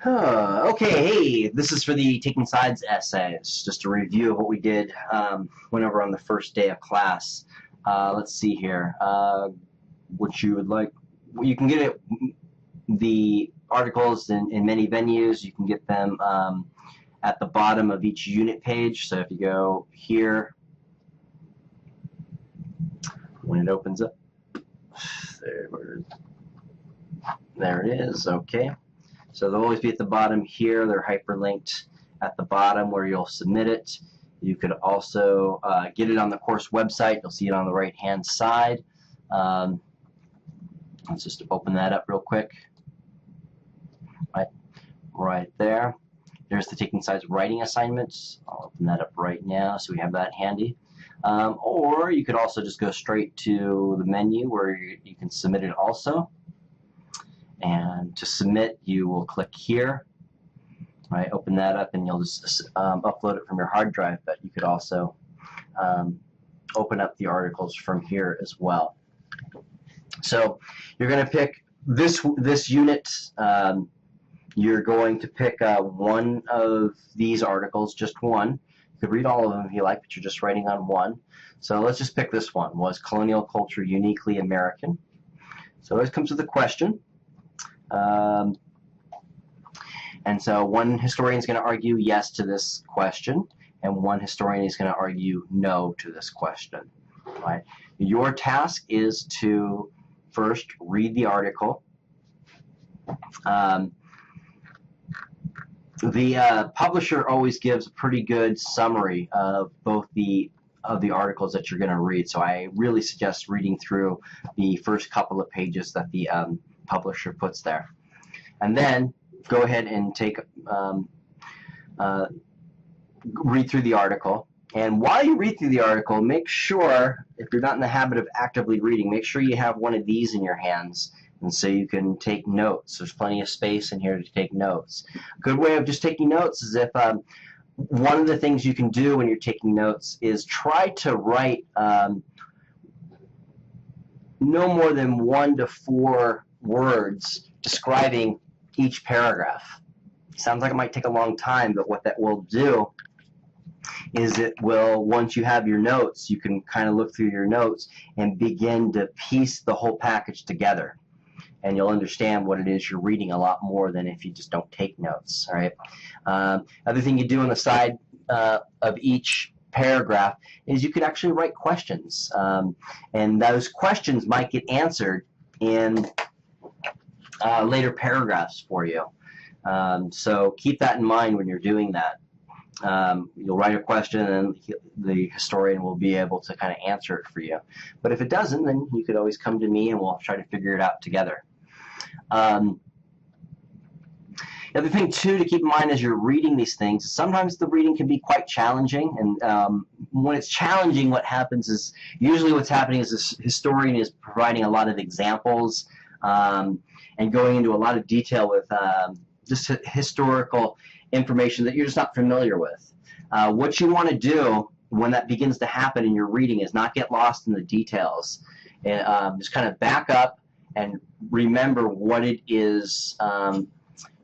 Okay, hey, this is for the Taking Sides essays. Just a review of what we did went over on the first day of class. Let's see here. What you would like. You can get it, the articles in many venues. You can get them at the bottom of each unit page. So if you go here, when it opens up, there it is. Okay. So they'll always be at the bottom here. They're hyperlinked at the bottom where you'll submit it. You could also get it on the course website. You'll see it on the right-hand side. Let's just open that up real quick. Right there. There's the Taking Sides writing assignments. I'll open that up right now so we have that handy. Or you could also just go straight to the menu where you can submit it also. And to submit, you will click here. Right, open that up, and you'll just upload it from your hard drive. But you could also open up the articles from here as well. So you're going to pick this unit. You're going to pick one of these articles, just one. You could read all of them if you like, but you're just writing on one. So let's just pick this one. Was colonial culture uniquely American? So it comes with a question. And so one historian is going to argue yes to this question, and one historian is going to argue no to this question. Right? Your task is to first read the article. The publisher always gives a pretty good summary of both the articles that you're going to read, so I really suggest reading through the first couple of pages that the publisher puts there. And then go ahead and read through the article. And while you read through the article, make sure, if you're not in the habit of actively reading, make sure you have one of these in your hands, and so you can take notes. There's plenty of space in here to take notes. A good way of just taking notes is if one of the things you can do when you're taking notes is try to write no more than 1 to 4 words describing each paragraph. Sounds like it might take a long time, but what that will do is it will, once you have your notes, you can kind of look through your notes and begin to piece the whole package together. And you'll understand what it is you're reading a lot more than if you just don't take notes. All right. Other thing you do on the side of each paragraph is you could actually write questions. And those questions might get answered in later paragraphs for you. So keep that in mind when you're doing that. You'll write a question, and the historian will be able to kind of answer it for you. But if it doesn't, then you could always come to me, and we'll try to figure it out together. The other thing, too, to keep in mind as you're reading these things, sometimes the reading can be quite challenging. And when it's challenging, what happens is usually what's happening is this historian is providing a lot of examples and going into a lot of detail with just historical information that you're just not familiar with. What you want to do when that begins to happen in your reading is not get lost in the details. And, just kind of back up and remember what it is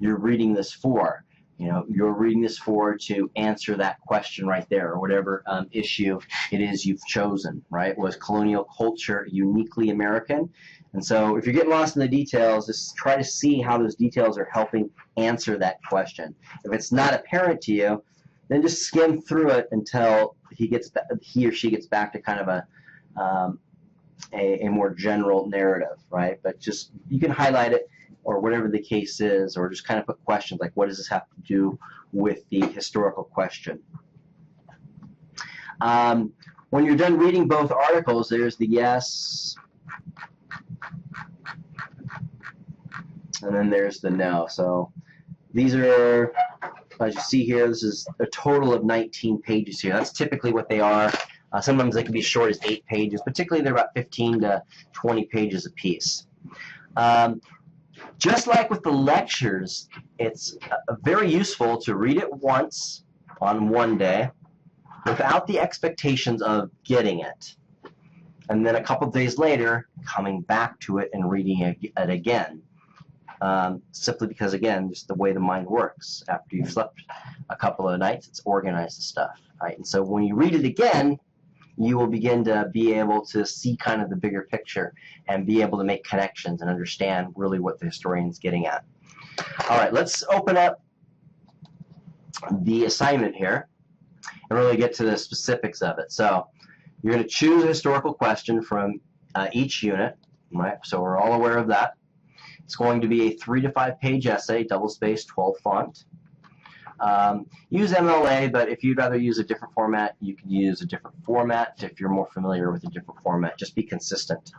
you're reading this for. You know, you're reading this for to answer that question right there, or whatever issue it is you've chosen, right? Was colonial culture uniquely American? And so if you're getting lost in the details, just try to see how those details are helping answer that question. If it's not apparent to you, then just skim through it until he or she gets back to kind of a more general narrative, right? But just, you can highlight it or whatever the case is, or just kind of put questions like, what does this have to do with the historical question? When you're done reading both articles, there's the yes, and then there's the no. So these are, as you see here, this is a total of 19 pages here. That's typically what they are. Sometimes they can be as short as 8 pages. Particularly, they're about 15 to 20 pages apiece. Just like with the lectures, it's very useful to read it once on one day without the expectations of getting it. And then a couple days later, coming back to it and reading it again. simply because, again, just the way the mind works. After you've slept a couple of nights, it's organized the stuff, right? And so when you read it again, you will begin to be able to see kind of the bigger picture and be able to make connections and understand really what the historian's getting at. All right, let's open up the assignment here and really get to the specifics of it. So you're going to choose a historical question from each unit, right? So we're all aware of that. It's going to be a 3 to 5 page essay, double-spaced, 12 font. Use MLA, but if you'd rather use a different format, you can use a different format. If you're more familiar with a different format, just be consistent.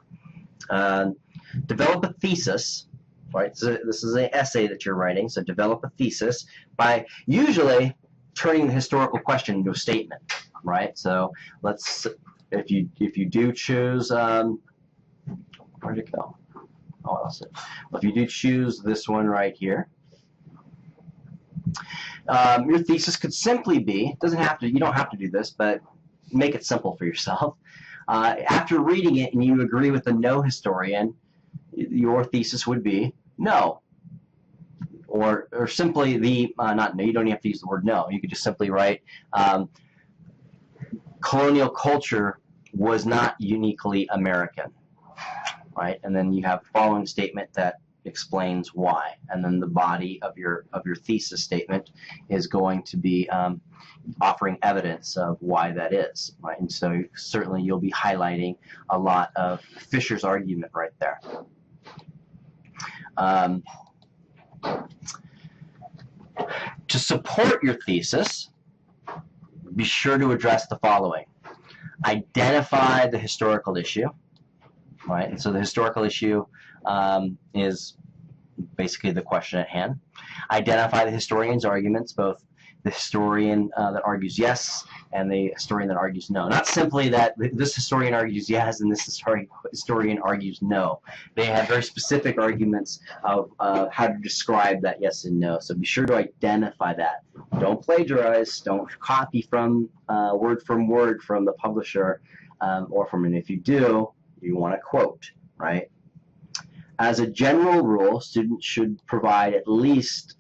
Develop a thesis, right? So this is an essay that you're writing, so develop a thesis by usually turning the historical question into a statement, right? So let's, if you do choose, where'd it go? Oh, I lost it. Well, if you do choose this one right here, your thesis could simply be, doesn't have to, you don't have to do this, but make it simple for yourself. After reading it and you agree with the no historian, your thesis would be no. Or simply the, not no, you don't even have to use the word no. You could just simply write, colonial culture was not uniquely American, right? And then you have the following statement that explains why, and then the body of your thesis statement is going to be offering evidence of why that is, right? And so certainly you'll be highlighting a lot of Fisher's argument right there. To support your thesis, be sure to address the following. Identify the historical issue, right? And so the historical issue is basically the question at hand. Identify the historian's arguments, both the historian that argues yes and the historian that argues no. Not simply that this historian argues yes and this historian argues no. They have very specific arguments of how to describe that yes and no. So be sure to identify that. Don't plagiarize. Don't copy from word from the publisher or from, and if you do, you want to quote, right? As a general rule, students should provide at least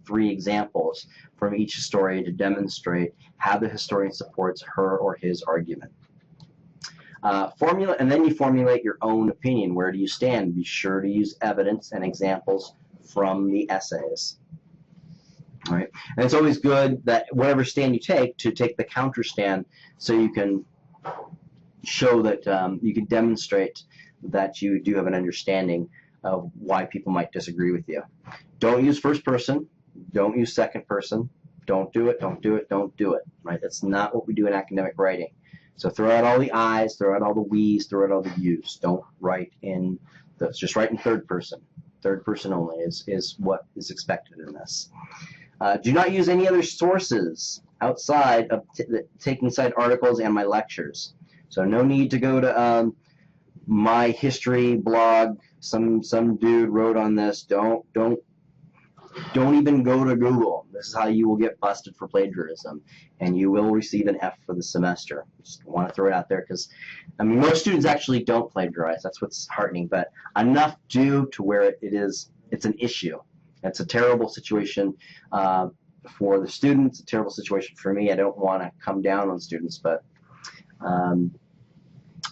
3 examples from each historian to demonstrate how the historian supports her or his argument. And then you formulate your own opinion. Where do you stand? Be sure to use evidence and examples from the essays. All right? And it's always good that whatever stand you take, to take the counter stand so you can show that you can demonstrate that you do have an understanding of why people might disagree with you. Don't use first person. Don't use second person. Don't do it, don't do it, don't do it. Right? That's not what we do in academic writing. So throw out all the I's, throw out all the we's, throw out all the you's. Don't write in those. Just write in third person. Third person only is what is expected in this. Do not use any other sources outside of taking side articles and my lectures. So no need to go to my history blog. Some dude wrote on this. Don't even go to Google. This is how you will get busted for plagiarism, and you will receive an F for the semester. Just want to throw it out there because, I mean, most students actually don't plagiarize. That's what's heartening, but enough do to where it's an issue. It's a terrible situation for the students. A terrible situation for me. I don't want to come down on students, but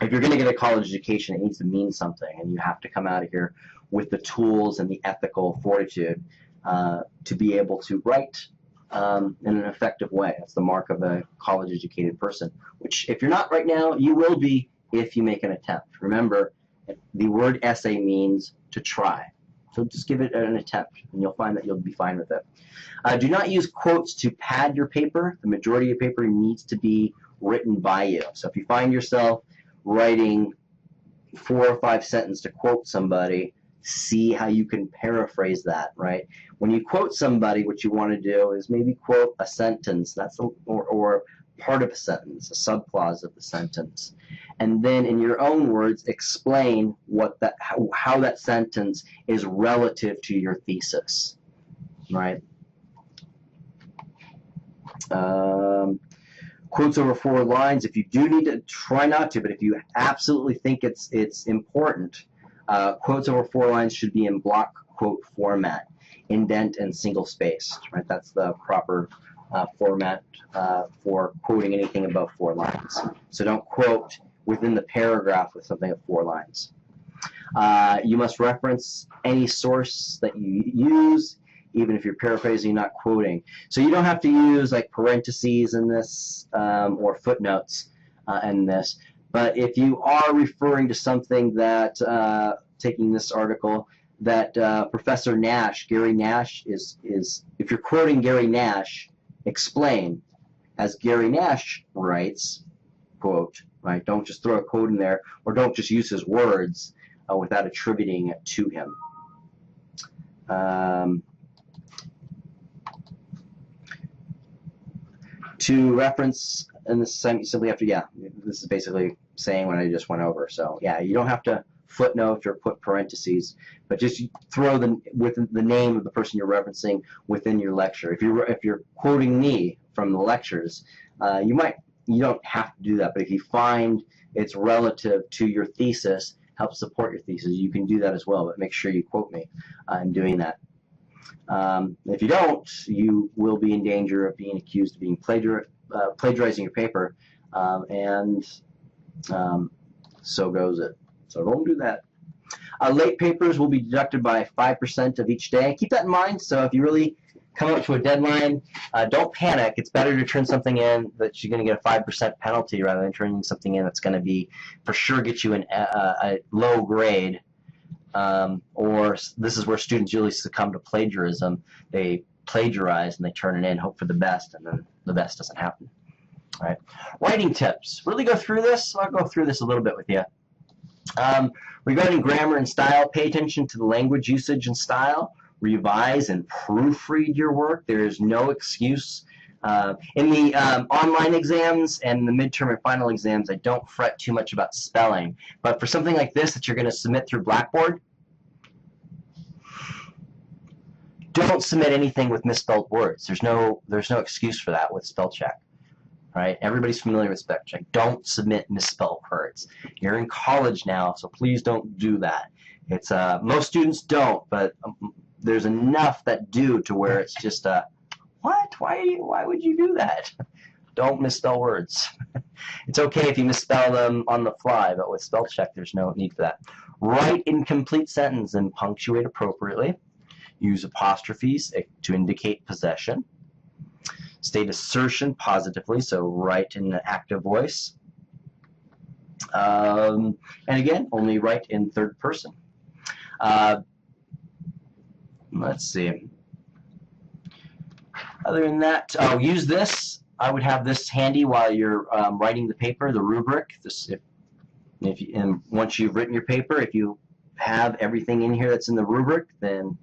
if you're going to get a college education, it needs to mean something, and you have to come out of here with the tools and the ethical fortitude to be able to write in an effective way. That's the mark of a college-educated person, which if you're not right now, you will be if you make an attempt. Remember, the word essay means to try. So just give it an attempt, and you'll find that you'll be fine with it. Do not use quotes to pad your paper. The majority of your paper needs to be written by you. So if you find yourself writing 4 or 5 sentences to quote somebody, see how you can paraphrase that, right? When you quote somebody, what you want to do is maybe quote a sentence, or part of a sentence, a subclause of the sentence, and then in your own words explain how that sentence is relative to your thesis, right? Quotes over 4 lines. If you do need to, try not to, but if you absolutely think it's important, Quotes over 4 lines should be in block quote format, indent and single spaced. Right, that's the proper format for quoting anything above 4 lines. So don't quote within the paragraph with something of 4 lines. You must reference any source that you use, even if you're paraphrasing, not quoting. So you don't have to use like parentheses in this or footnotes in this. But if you are referring to something that, taking this article, that Professor Nash, Gary Nash, is if you're quoting Gary Nash, explain, as Gary Nash writes, quote, right? Don't just throw a quote in there, or don't just use his words without attributing it to him. To reference, and this you simply have to, yeah, this is basically saying what I just went over. So yeah, you don't have to footnote or put parentheses, but just throw within the name of the person you're referencing within your lecture. If you're quoting me from the lectures, you don't have to do that, but if you find it's relative to your thesis, help support your thesis, you can do that as well, but make sure you quote me in doing that. If you don't, you will be in danger of being accused of being plagiarizing your paper, and so goes it. So don't do that. Late papers will be deducted by 5% of each day. Keep that in mind. So if you really come up to a deadline, don't panic. It's better to turn something in that you're going to get a 5% penalty rather than turning something in that's going to be for sure get you a low grade. Or this is where students usually succumb to plagiarism. They plagiarize and they turn it in, hope for the best, and then the best doesn't happen. All right. Writing tips. Really go through this. I'll go through this a little bit with you. Regarding grammar and style, pay attention to the language usage and style. Revise and proofread your work. There is no excuse. In the online exams and the midterm and final exams, I don't fret too much about spelling. But for something like this that you're going to submit through Blackboard, don't submit anything with misspelled words. There's no excuse for that with spell check. Right? Everybody's familiar with spell check. Don't submit misspelled words. You're in college now, so please don't do that. It's most students don't, but there's enough that do to where it's just what? Why would you do that? Don't misspell words. It's okay if you misspell them on the fly, but with spell check, there's no need for that. Write in complete sentence and punctuate appropriately. Use apostrophes to indicate possession. State assertion positively, so write in an active voice. And again, only write in third person. Let's see. Other than that, use this. I would have this handy while you're writing the paper, the rubric. And once you've written your paper, if you have everything in here that's in the rubric, then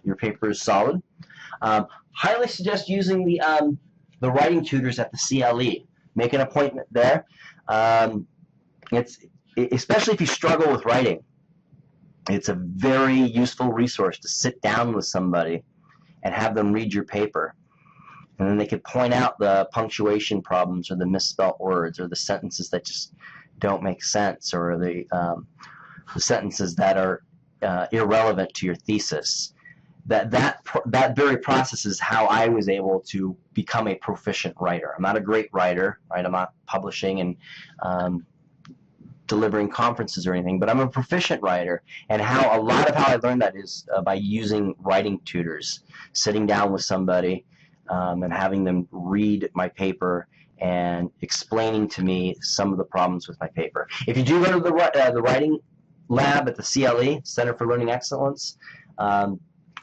your paper is solid. Highly suggest using the writing tutors at the CLE. Make an appointment there. Especially if you struggle with writing, it's a very useful resource to sit down with somebody and have them read your paper. And then they could point out the punctuation problems or the misspelt words or the sentences that just don't make sense or the sentences that are irrelevant to your thesis. That very process is how I was able to become a proficient writer. I'm not a great writer, right? I'm not publishing and delivering conferences or anything, but I'm a proficient writer. And a lot of how I learned that is by using writing tutors, sitting down with somebody and having them read my paper and explaining to me some of the problems with my paper. If you do go to the writing lab at the CLE, Center for Learning Excellence,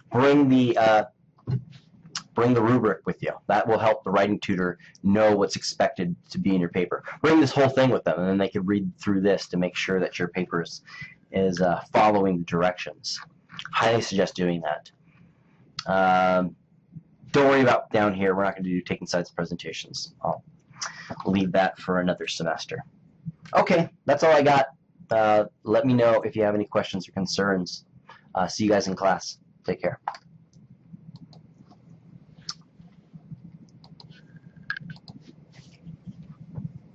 bring the rubric with you. That will help the writing tutor know what's expected to be in your paper. Bring this whole thing with them, and then they can read through this to make sure that your paper is following the directions. Highly suggest doing that. Don't worry about down here. We're not going to do taking sides presentations. I'll leave that for another semester. Okay, that's all I got. Let me know if you have any questions or concerns. See you guys in class. Take care.